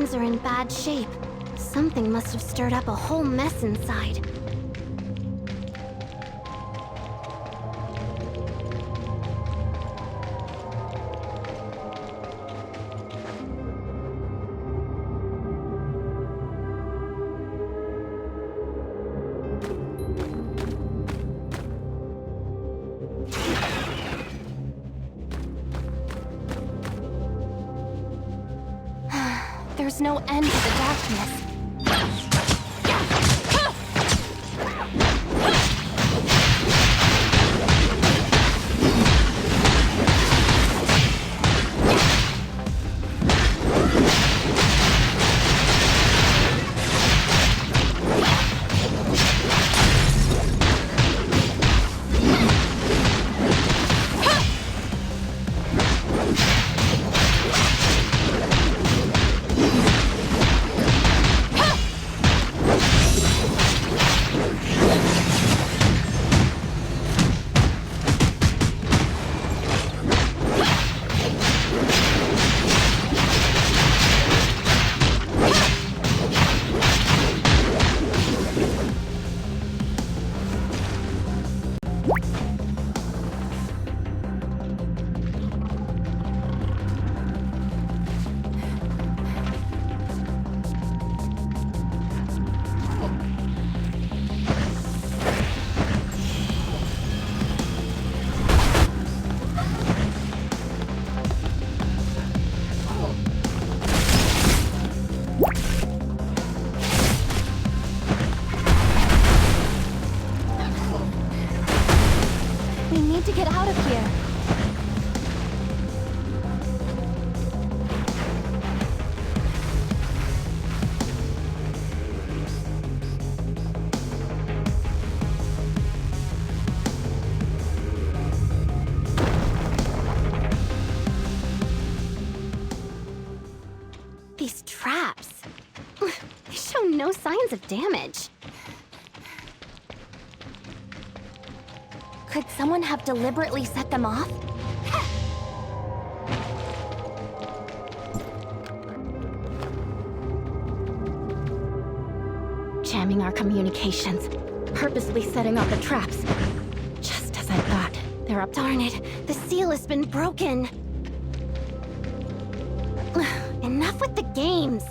things are in bad shape. Something must have stirred up a whole mess inside. There's no end to the darkness. We need to get out of here. These traps. They show no signs of damage. Could someone have deliberately set them off? Jamming our communications, purposely setting off the traps. Just as I thought, they're up. Darn it, the seal has been broken. Enough with the games.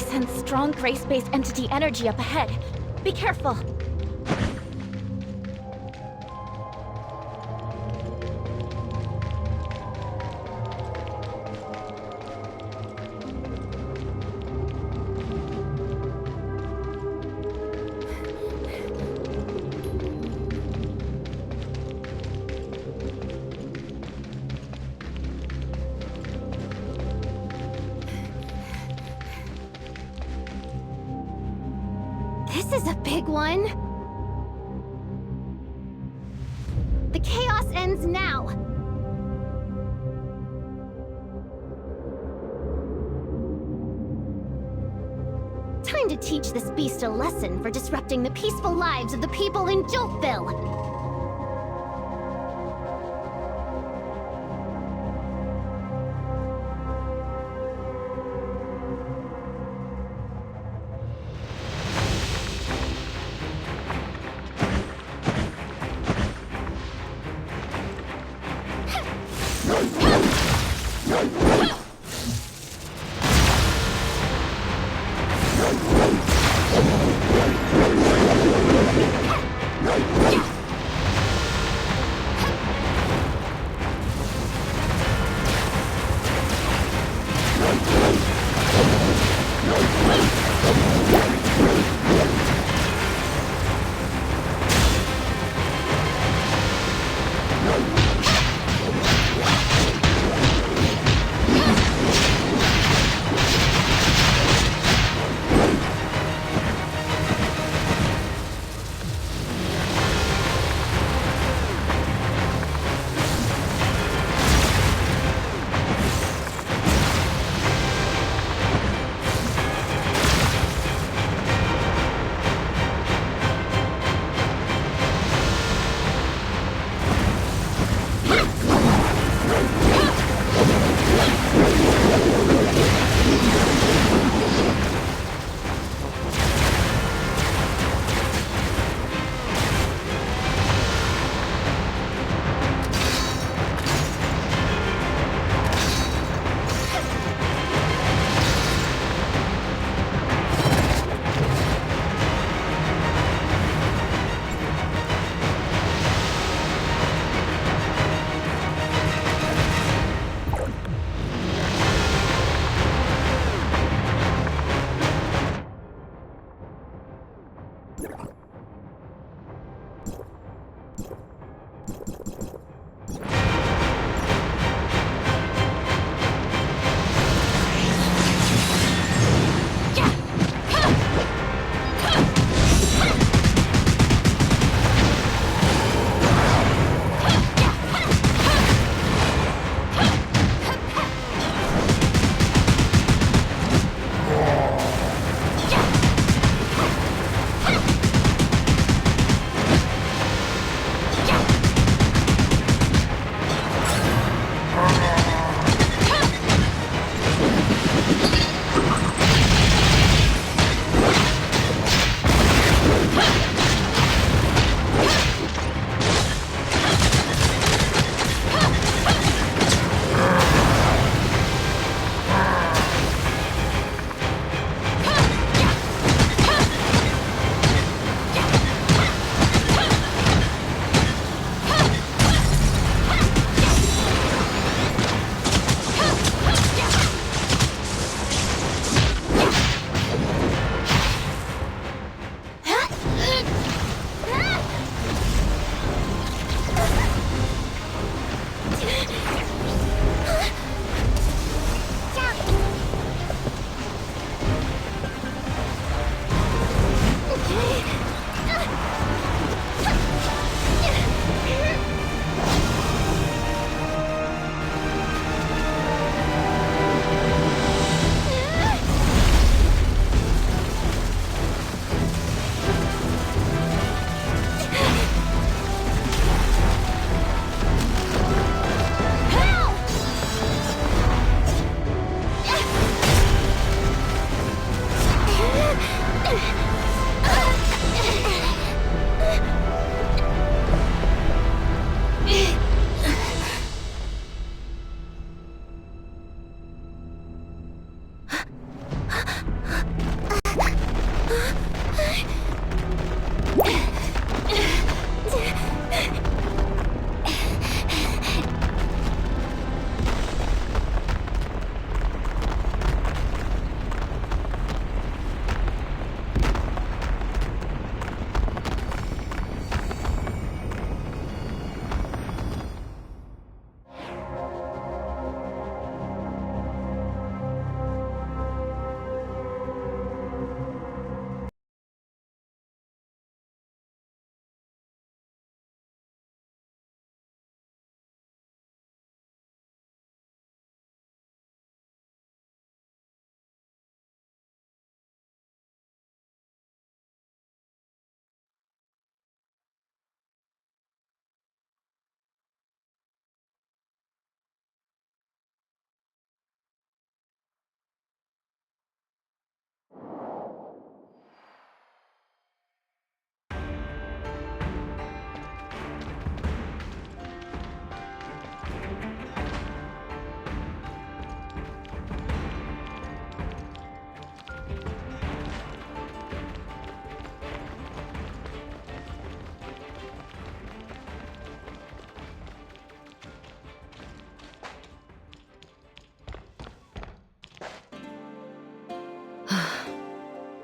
sense strong gray space entity energy up ahead. Be careful. This is a big one. The chaos ends now. Time to teach this beast a lesson for disrupting the peaceful lives of the people in Joltville.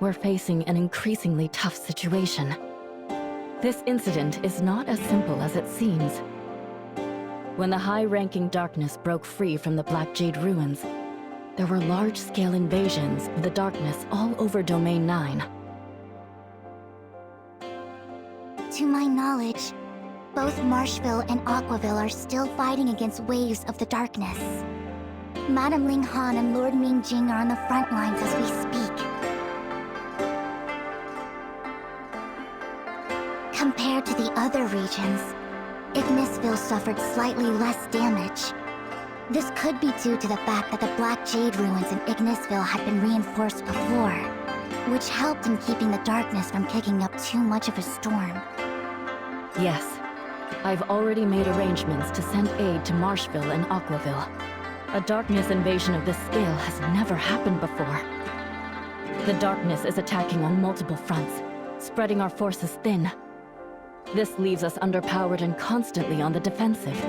we're facing an increasingly tough situation. This incident is not as simple as it seems. When the high-ranking darkness broke free from the Black Jade ruins, there were large-scale invasions of the darkness all over Domain 9. To my knowledge, both Marshville and Aquaville are still fighting against waves of the darkness. Madame Ling Han and Lord Mingjing are on the front lines as we speak. Compared to the other regions, Ignisville suffered slightly less damage. This could be due to the fact that the Black Jade ruins in Ignisville had been reinforced before, which helped in keeping the darkness from kicking up too much of a storm. Yes, I've already made arrangements to send aid to Marshville and Aquaville. A darkness invasion of this scale has never happened before. The darkness is attacking on multiple fronts, spreading our forces thin. This leaves us underpowered and constantly on the defensive.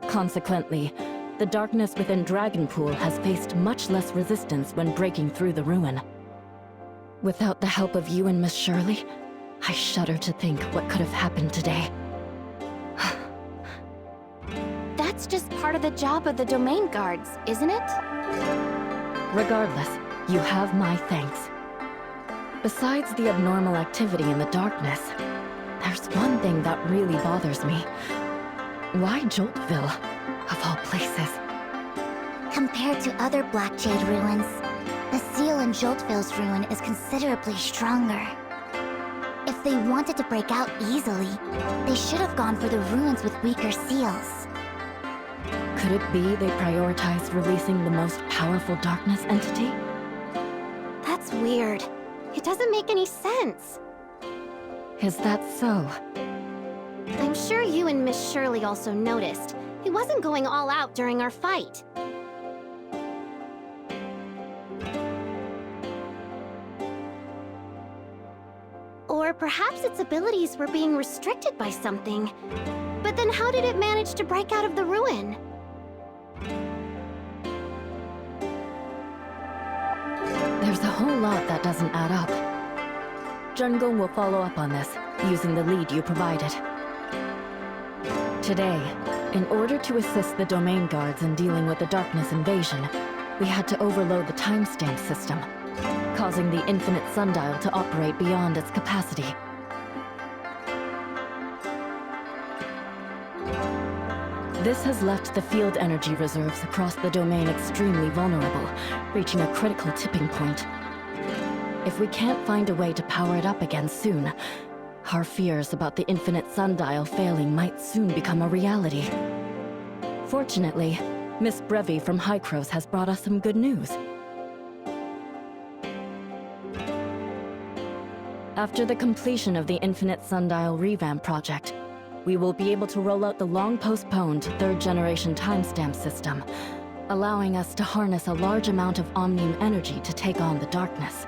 Consequently, the darkness within Dragonpool has faced much less resistance when breaking through the ruin. Without the help of you and Miss Shirley, I shudder to think what could have happened today. That's just part of the job of the domain guards, isn't it? Regardless, you have my thanks. Besides the abnormal activity in the darkness, there's one thing that really bothers me. Why Joltville, of all places? Compared to other Black Jade ruins, the seal in Joltville's ruin is considerably stronger. If they wanted to break out easily, they should have gone for the ruins with weaker seals. Could it be they prioritized releasing the most powerful darkness entity? That's weird. It doesn't make any sense. Is that so? I'm sure you and Miss Shirley also noticed. He wasn't going all out during our fight. Or perhaps its abilities were being restricted by something. But then how did it manage to break out of the ruin? There's a whole lot that doesn't add up. Jungong will follow up on this, using the lead you provided. Today, in order to assist the domain guards in dealing with the darkness invasion, we had to overload the timestamp system, causing the infinite sundial to operate beyond its capacity. This has left the field energy reserves across the domain extremely vulnerable, reaching a critical tipping point. If we can't find a way to power it up again soon, our fears about the infinite sundial failing might soon become a reality. Fortunately, Miss Brevi from Hycros has brought us some good news. After the completion of the Infinite Sundial Revamp project, we will be able to roll out the long-postponed third-generation timestamp system, allowing us to harness a large amount of Omnium energy to take on the darkness.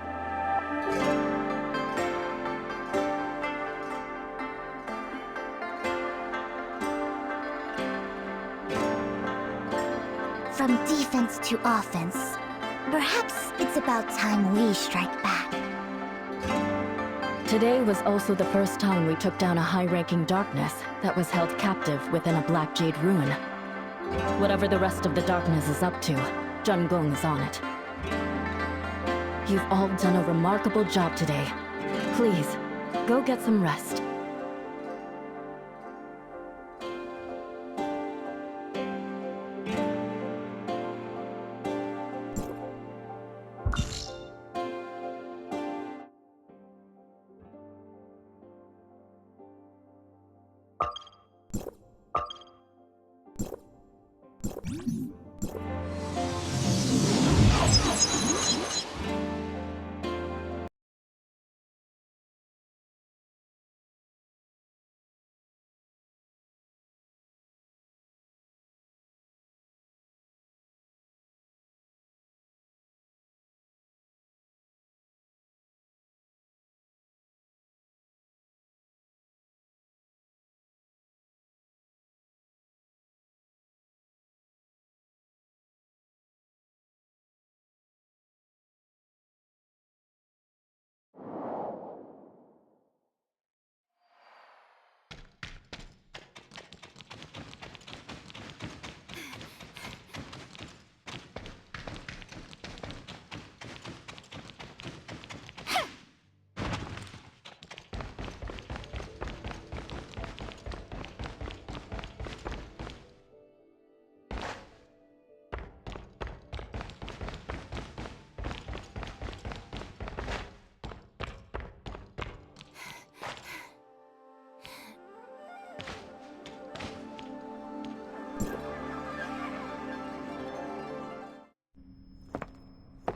From defense to offense, perhaps it's about time we strike back. Today was also the first time we took down a high-ranking darkness that was held captive within a Black Jade ruin. Whatever the rest of the darkness is up to, Jungong is on it. You've all done a remarkable job today. Please, go get some rest.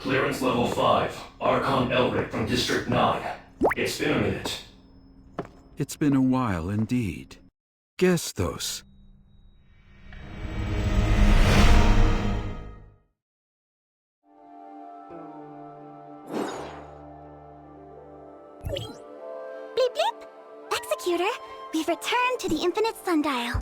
Clearance level 5. Archon Elric from District 9. It's been a minute. It's been a while indeed. Gestos. Bleep bleep! Executor, we've returned to the Infinite Sundial.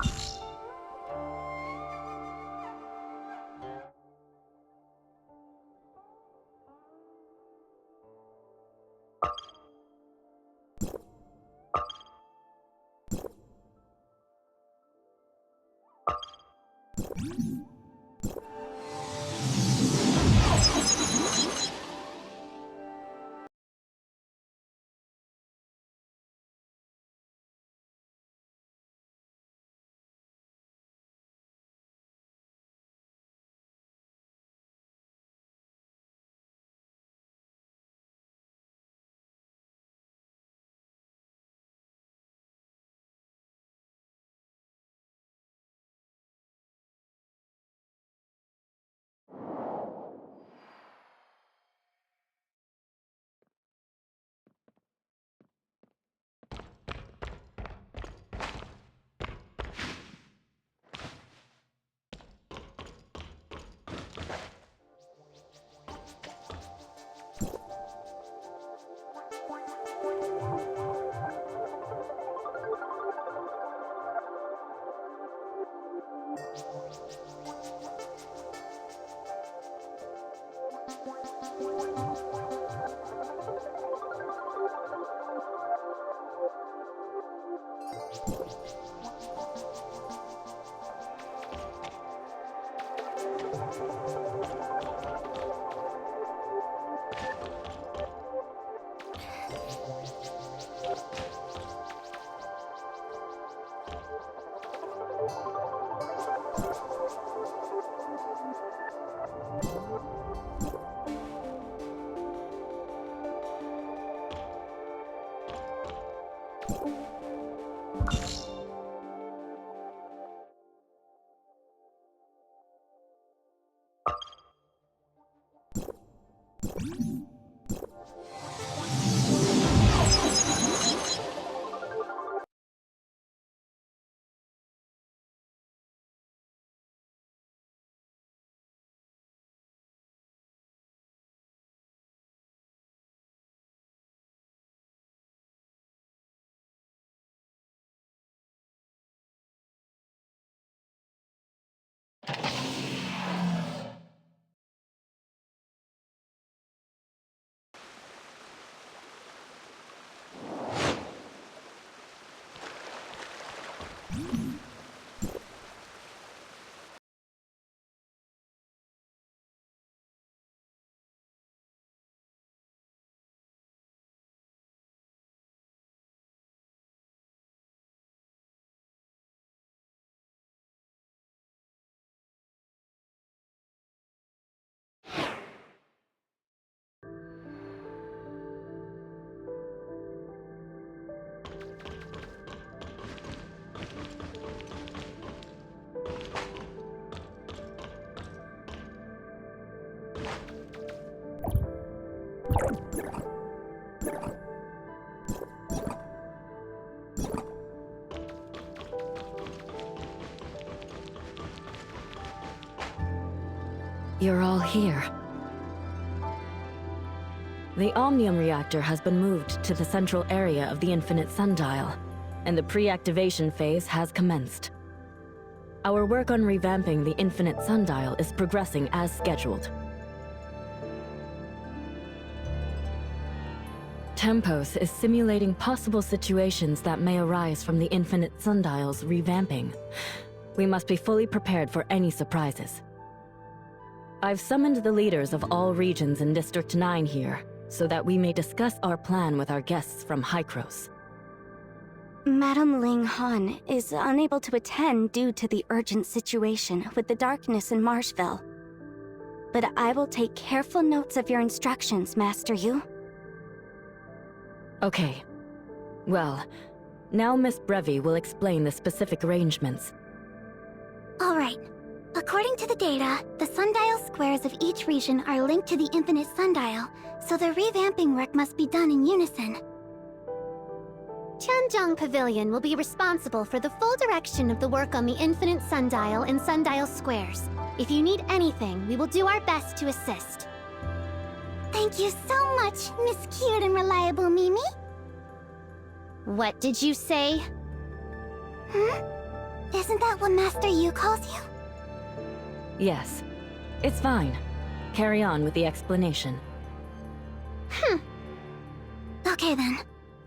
You're all here. The Omnium reactor has been moved to the central area of the Infinite Sundial, and the pre-activation phase has commenced. Our work on revamping the Infinite Sundial is progressing as scheduled. Tempos is simulating possible situations that may arise from the Infinite Sundial's revamping. We must be fully prepared for any surprises. I've summoned the leaders of all regions in District 9 here, so that we may discuss our plan with our guests from Hykros. Madame Ling Han is unable to attend due to the urgent situation with the darkness in Marshville. But I will take careful notes of your instructions, Master Yu. Okay. Well, now Miss Brevi will explain the specific arrangements. All right. A According to the data, the sundial squares of each region are linked to the infinite sundial, so the revamping work must be done in unison. Tianzhong Pavilion will be responsible for the full direction of the work on the infinite sundial and sundial squares. If you need anything, we will do our best to assist. Thank you so much, Miss Cute and Reliable Mimi. What did you say? Isn't that what Master Yu calls you? Yes. It's fine. Carry on with the explanation. Okay then,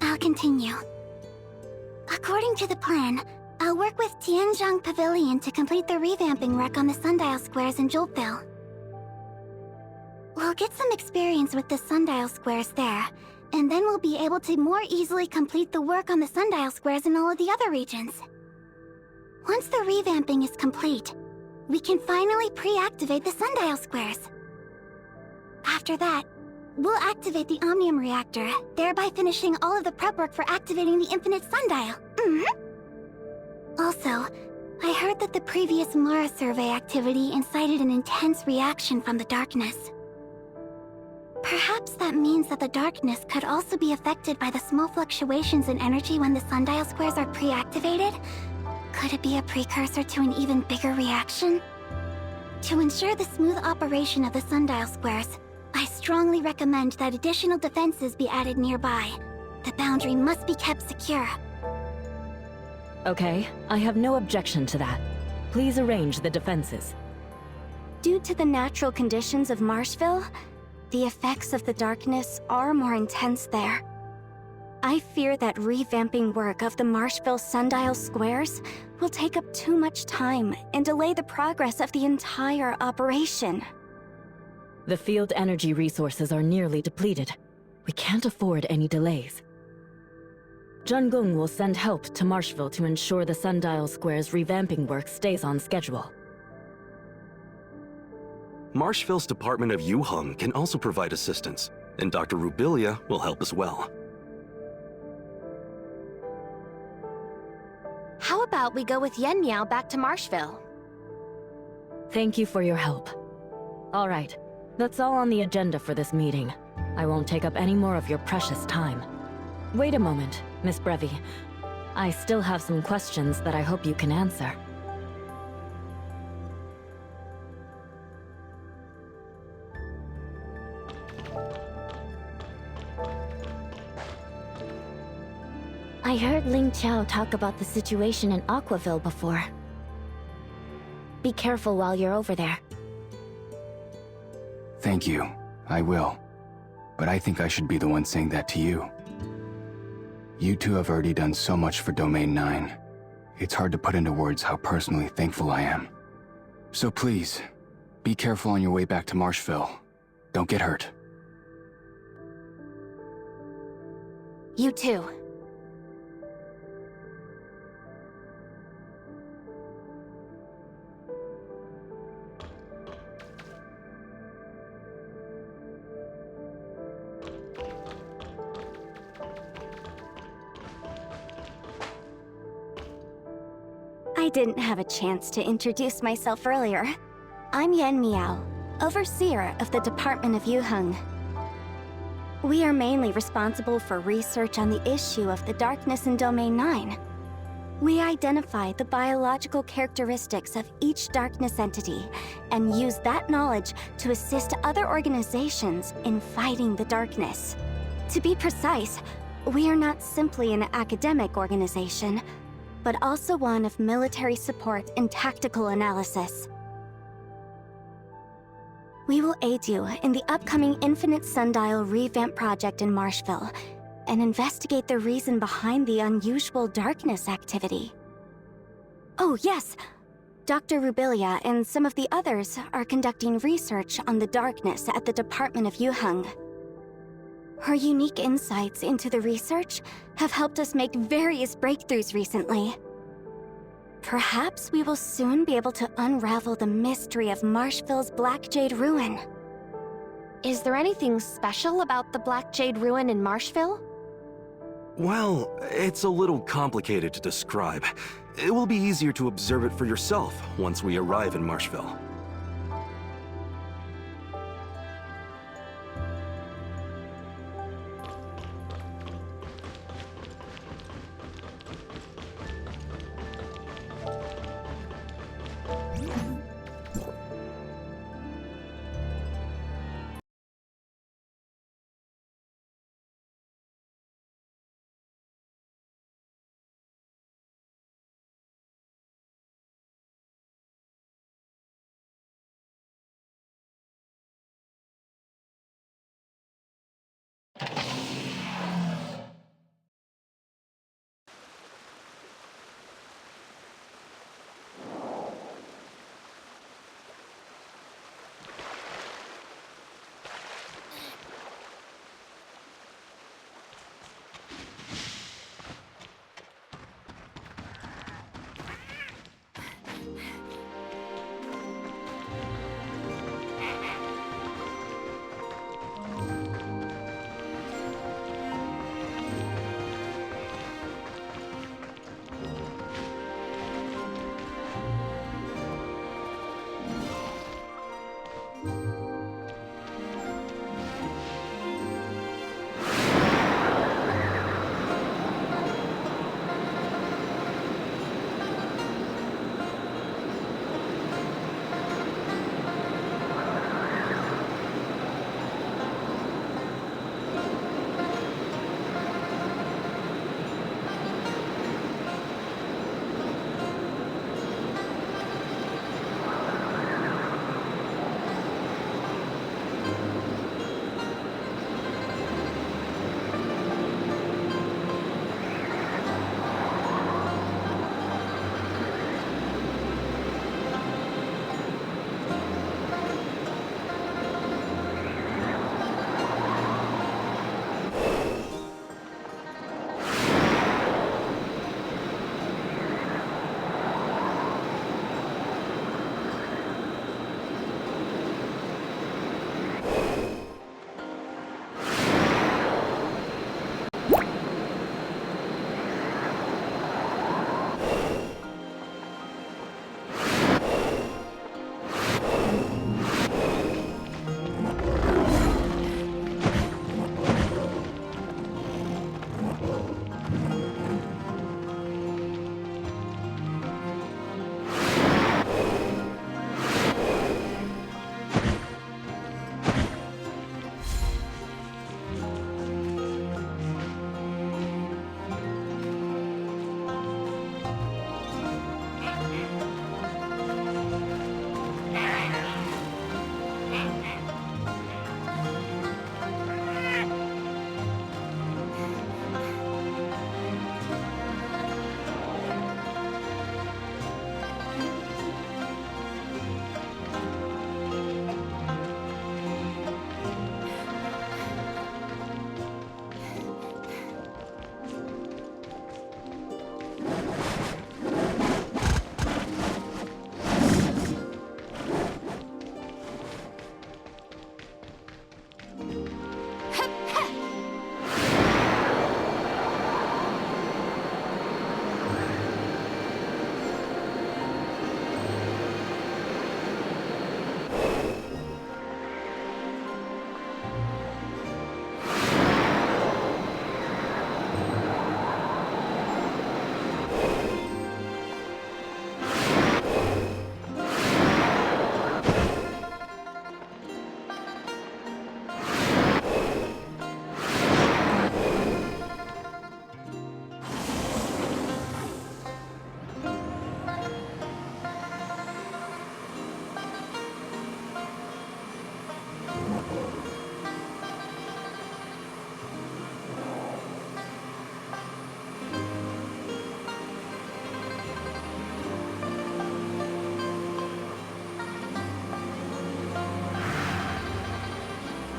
I'll continue. According to the plan, I'll work with Tianzhong Pavilion to complete the revamping work on the sundial squares in Joltville. We'll get some experience with the sundial squares there, and then we'll be able to more easily complete the work on the sundial squares in all of the other regions. Once the revamping is complete, we can finally pre-activate the sundial squares. After that, we'll activate the Omnium Reactor, thereby finishing all of the prep work for activating the Infinite Sundial. Also, I heard that the previous Mara survey activity incited an intense reaction from the darkness. Perhaps that means that the darkness could also be affected by the small fluctuations in energy when the sundial squares are pre-activated? Could it be a precursor to an even bigger reaction? To ensure the smooth operation of the sundial squares, I strongly recommend that additional defenses be added nearby. The boundary must be kept secure. Okay, I have no objection to that. Please arrange the defenses. Due to the natural conditions of Marshville, the effects of the darkness are more intense there. I fear that revamping work of the Marshville sundial squares will take up too much time and delay the progress of the entire operation. The field energy resources are nearly depleted. We can't afford any delays. Jungung will send help to Marshville to ensure the sundial square's revamping work stays on schedule. Marshville's Department of Yuheng can also provide assistance, and Dr. Rubilia will help as well. How about we go with Yen Miao back to Marshville? Thank you for your help. All right, that's all on the agenda for this meeting. I won't take up any more of your precious time. Wait a moment, Miss Brevi. I still have some questions that I hope you can answer. I heard Ling Qiao talk about the situation in Aquaville before. Be careful while you're over there. Thank you. I will. But I think I should be the one saying that to you. You two have already done so much for Domain 9. It's hard to put into words how personally thankful I am. So please, be careful on your way back to Marshville. Don't get hurt. You too. I didn't have a chance to introduce myself earlier. I'm Yen Miao, Overseer of the Department of Yuheng. We are mainly responsible for research on the issue of the darkness in Domain 9. We identify the biological characteristics of each darkness entity and use that knowledge to assist other organizations in fighting the darkness. To be precise, we are not simply an academic organization, but also one of military support and tactical analysis. We will aid you in the upcoming Infinite Sundial revamp project in Marshville and investigate the reason behind the unusual darkness activity. Oh yes, Dr. Rubilia and some of the others are conducting research on the darkness at the Department of Yuheng. Her unique insights into the research have helped us make various breakthroughs recently. Perhaps we will soon be able to unravel the mystery of Marshville's Black Jade Ruin. Is there anything special about the Black Jade Ruin in Marshville? Well, it's a little complicated to describe. It will be easier to observe it for yourself once we arrive in Marshville.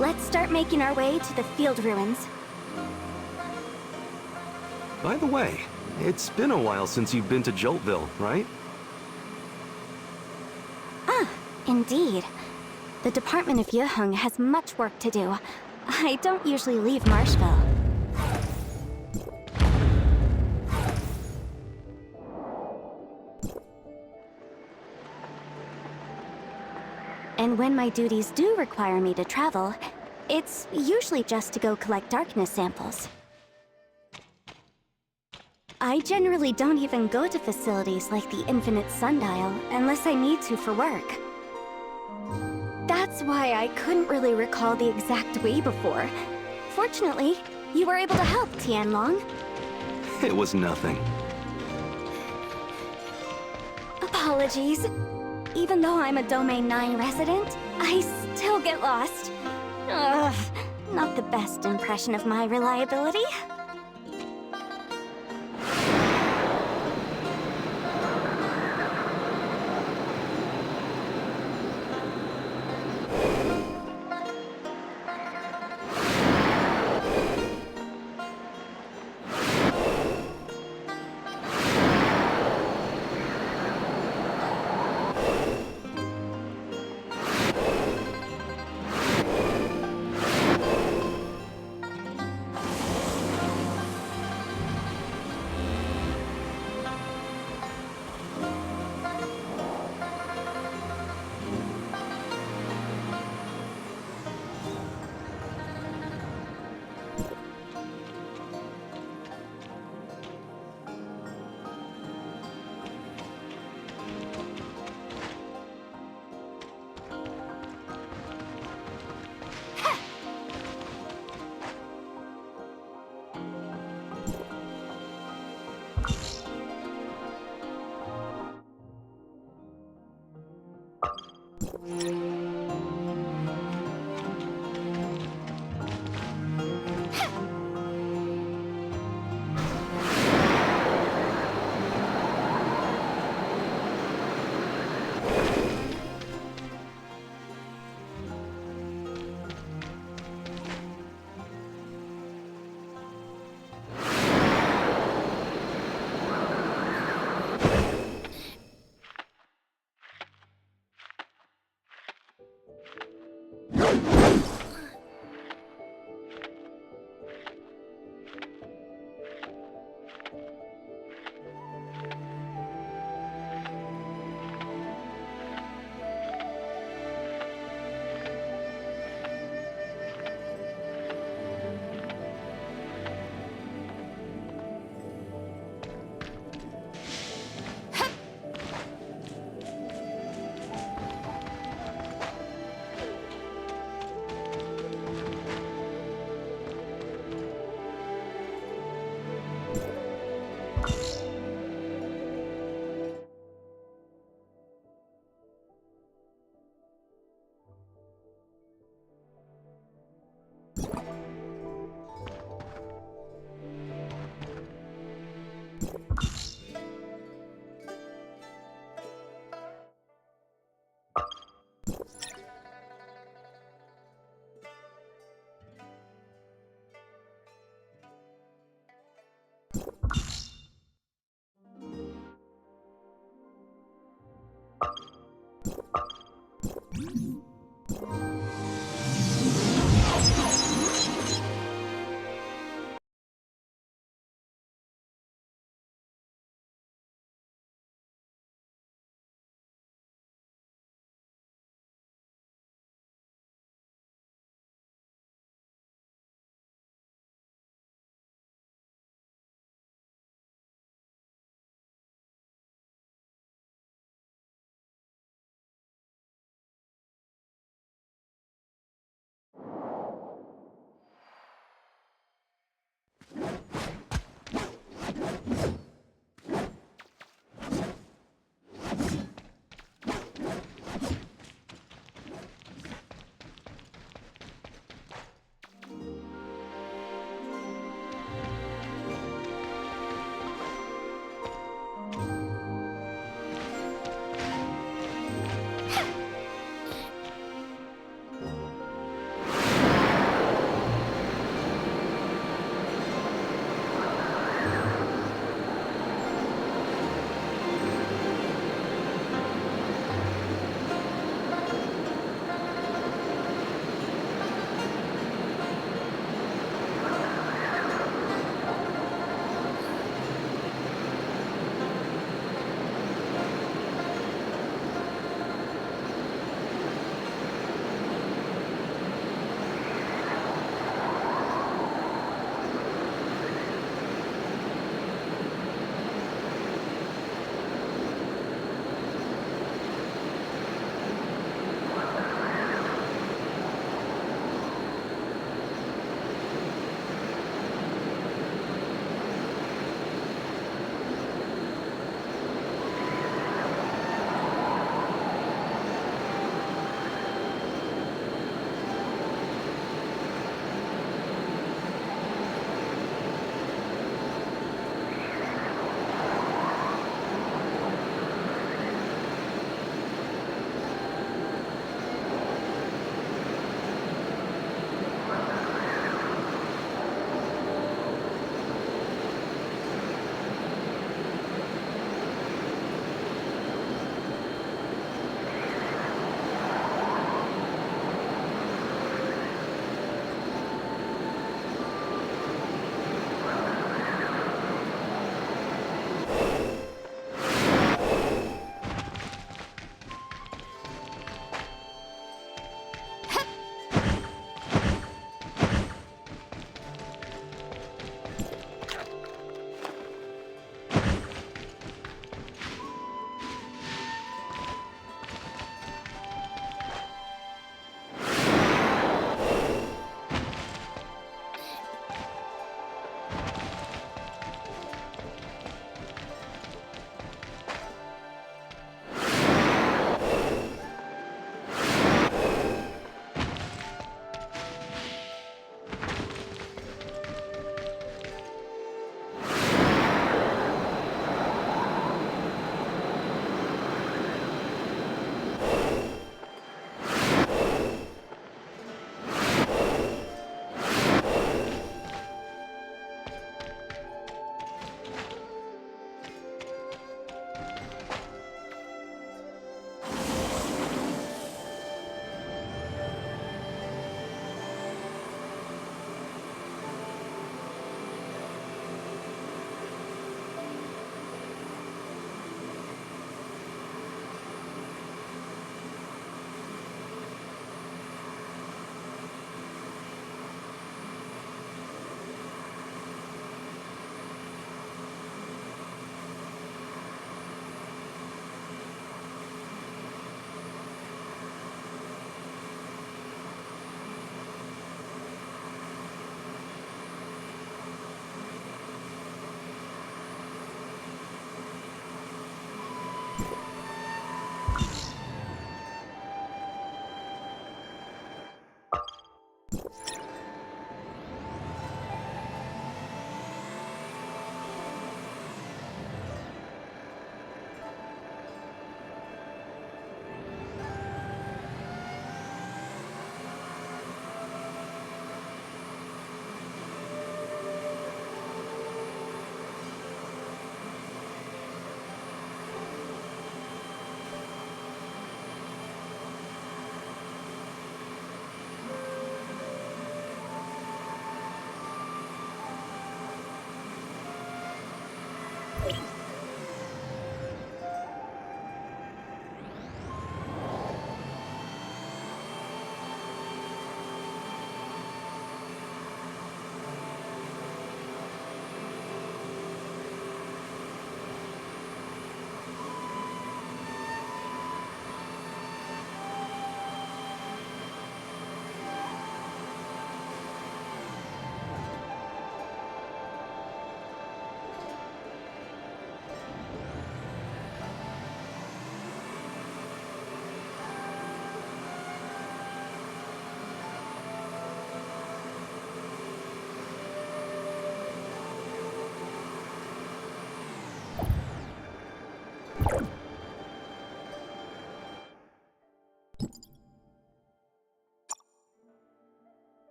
Let's start making our way to the field ruins. By the way, it's been a while since you've been to Joltville, right? Ah, indeed. The Department of Yuheng has much work to do. I don't usually leave Marshville. And when my duties do require me to travel, it's usually just to go collect darkness samples. I generally don't even go to facilities like the Infinite Sundial unless I need to for work. That's why I couldn't really recall the exact way before. Fortunately, you were able to help, Tianlong. It was nothing. Apologies. Even though I'm a Domain 9 resident, I still get lost. Ugh, not the best impression of my reliability.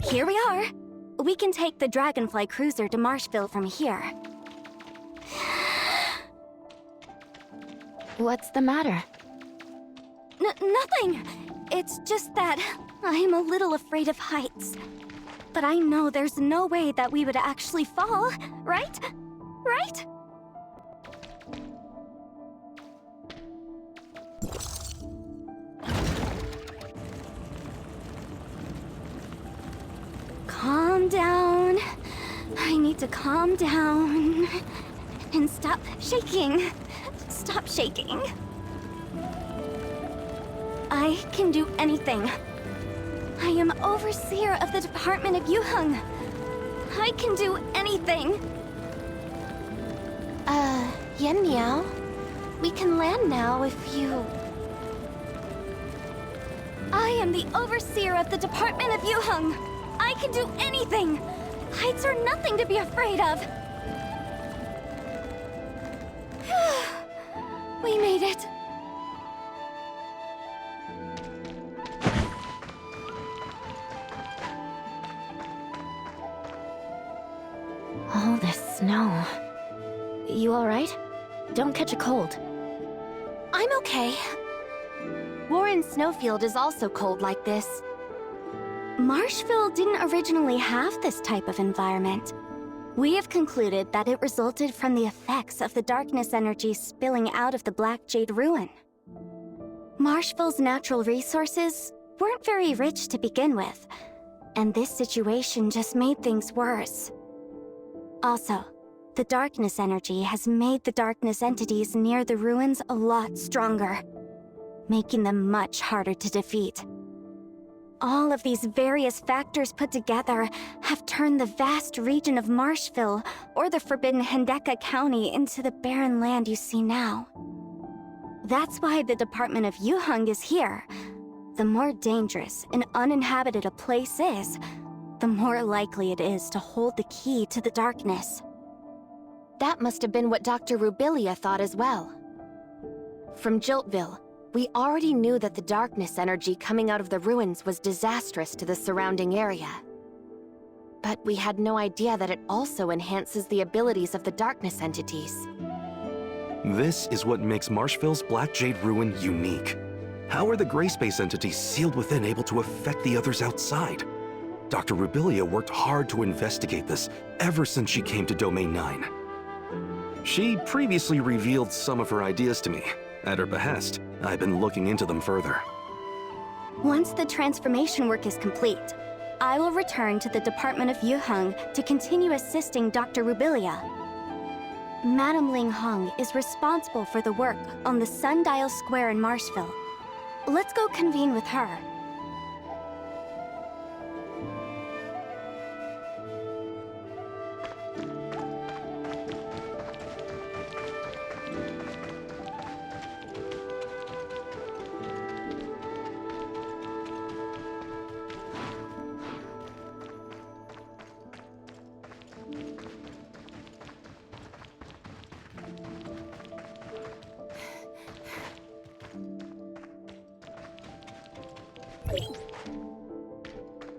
Here we are. We can take the Dragonfly cruiser to Marshville from here. What's the matter? Nothing. It's just that I'm a little afraid of heights. But I know there's no way that we would actually fall, right? Right? Calm down. I need to calm down. And stop shaking. Stop shaking. I can do anything. I am overseer of the Department of Yuheng. I can do anything. Yen Miao, we can land now if you... I am the overseer of the Department of Yuheng. I can do anything. Heights are nothing to be afraid of. We made it. All this snow. You alright? Don't catch a cold. I'm okay. Warren Snowfield is also cold like this. Marshville didn't originally have this type of environment. We have concluded that it resulted from the effects of the darkness energy spilling out of the Black Jade Ruin. Marshville's natural resources weren't very rich to begin with, and this situation just made things worse. Also, the darkness energy has made the darkness entities near the ruins a lot stronger, making them much harder to defeat. All of these various factors put together have turned the vast region of Marshville, or the Forbidden Hendeka County, into the barren land you see now. That's why the Department of Yuheng is here. The more dangerous and uninhabited a place is, the more likely it is to hold the key to the darkness. That must have been what Dr. Rubilia thought as well. From Jiltville, we already knew that the darkness energy coming out of the ruins was disastrous to the surrounding area. But we had no idea that it also enhances the abilities of the darkness entities. This is what makes Marshville's Black Jade Ruin unique. How are the gray space entities sealed within able to affect the others outside? Dr. Rubilia worked hard to investigate this ever since she came to Domain 9. She previously revealed some of her ideas to me. At her behest, I've been looking into them further. Once the transformation work is complete, I will return to the Department of Yuheng to continue assisting Dr. Rubilia. Madame Ling Hong is responsible for the work on the Sundial Square in Marshville. Let's go convene with her.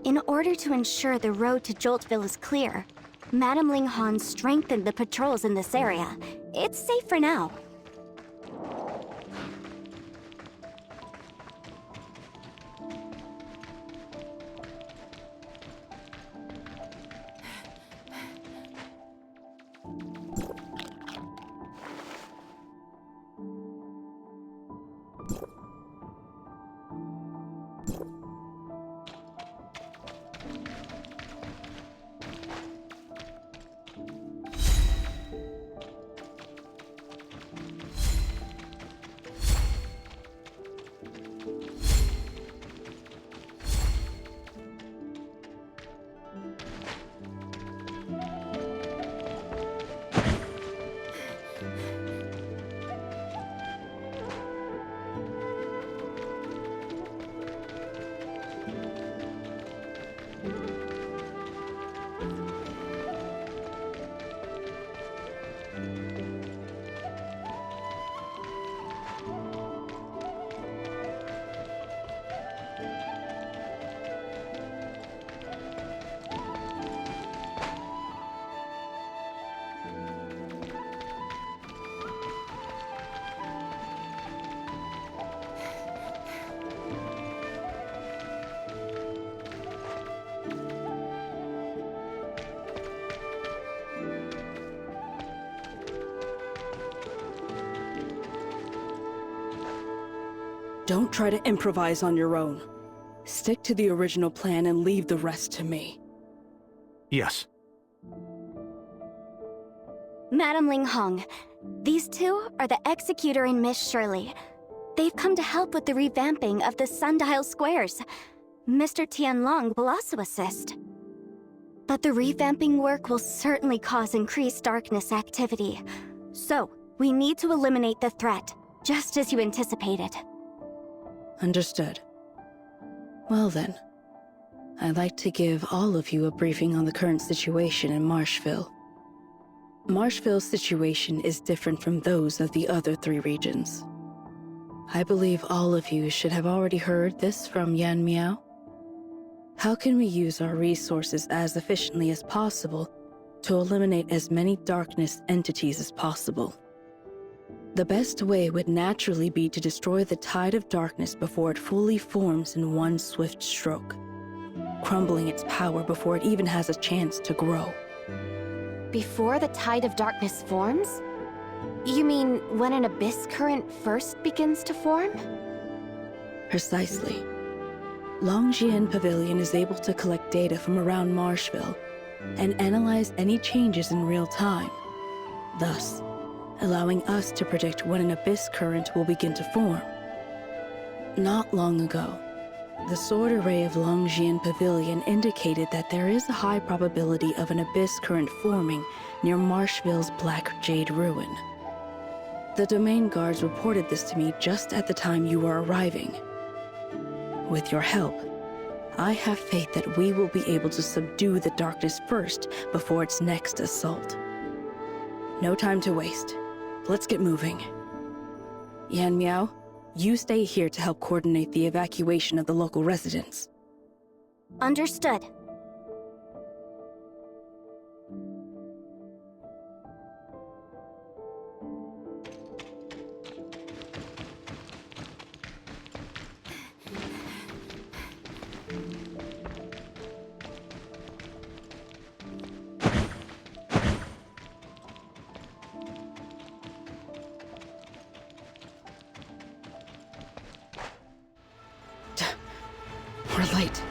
In order to ensure the road to Joltville is clear, Madame Ling Han strengthened the patrols in this area. It's safe for now. Don't try to improvise on your own. Stick to the original plan and leave the rest to me. Yes. Madame Ling Hong, these two are the Executor and Miss Shirley. They've come to help with the revamping of the Sundial Squares. Mr. Tianlong will also assist. But the revamping work will certainly cause increased darkness activity. So, we need to eliminate the threat, just as you anticipated. Understood. Well then, I'd like to give all of you a briefing on the current situation in Marshville. Marshville's situation is different from those of the other three regions. I believe all of you should have already heard this from Yan Miao. How can we use our resources as efficiently as possible to eliminate as many darkness entities as possible? The best way would naturally be to destroy the tide of darkness before it fully forms in one swift stroke, crumbling its power before it even has a chance to grow. Before the tide of darkness forms? You mean when an abyss current first begins to form? Precisely. Longjian Pavilion is able to collect data from around Marshville and analyze any changes in real time, thus allowing us to predict when an abyss current will begin to form. Not long ago, the sword array of Longjian Pavilion indicated that there is a high probability of an abyss current forming near Marshville's Black Jade Ruin. The domain guards reported this to me just at the time you were arriving. With your help, I have faith that we will be able to subdue the darkness first before its next assault. No time to waste. Let's get moving. Yan Miao, you stay here to help coordinate the evacuation of the local residents. Understood. We're late.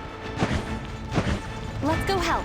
Let's go help.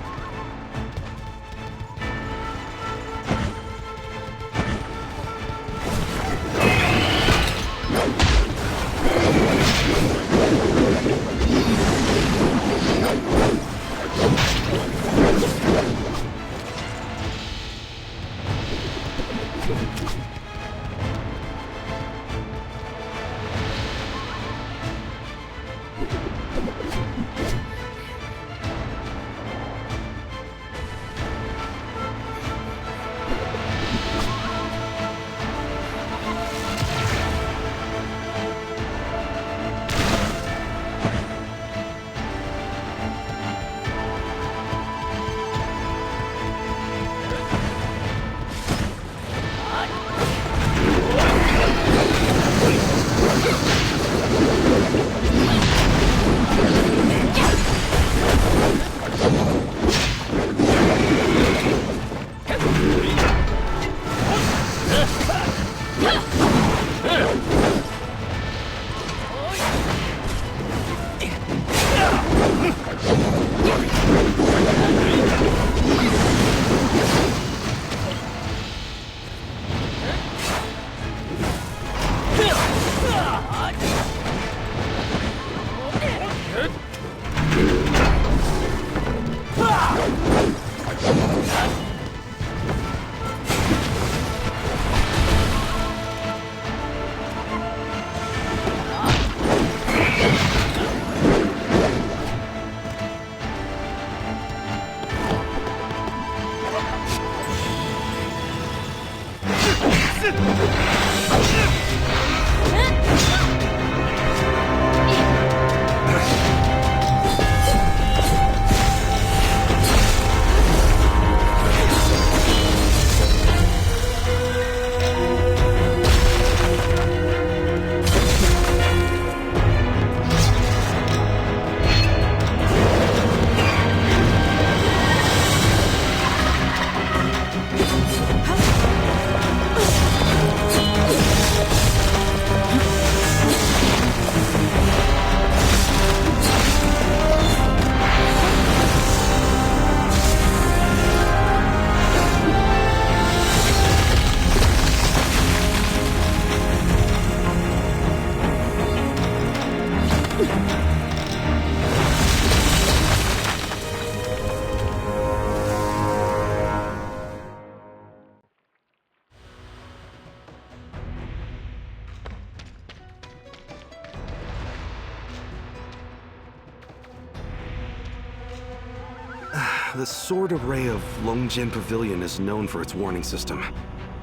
The sword array of Longjin Pavilion is known for its warning system.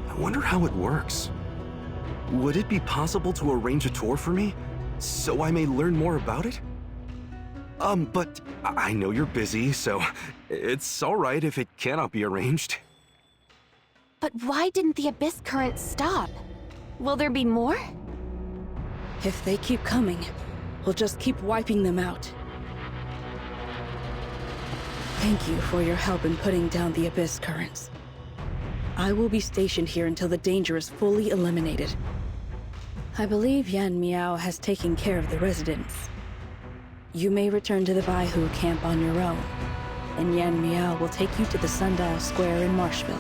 I wonder how it works. Would it be possible to arrange a tour for me, so I may learn more about it? But I know you're busy, so it's alright if it cannot be arranged. But why didn't the Abyss Current stop? Will there be more? If they keep coming, we'll just keep wiping them out. Thank you for your help in putting down the Abyss Currents. I will be stationed here until the danger is fully eliminated. I believe Yan Miao has taken care of the residents. You may return to the Baihu camp on your own, and Yan Miao will take you to the Sundial Square in Marshville.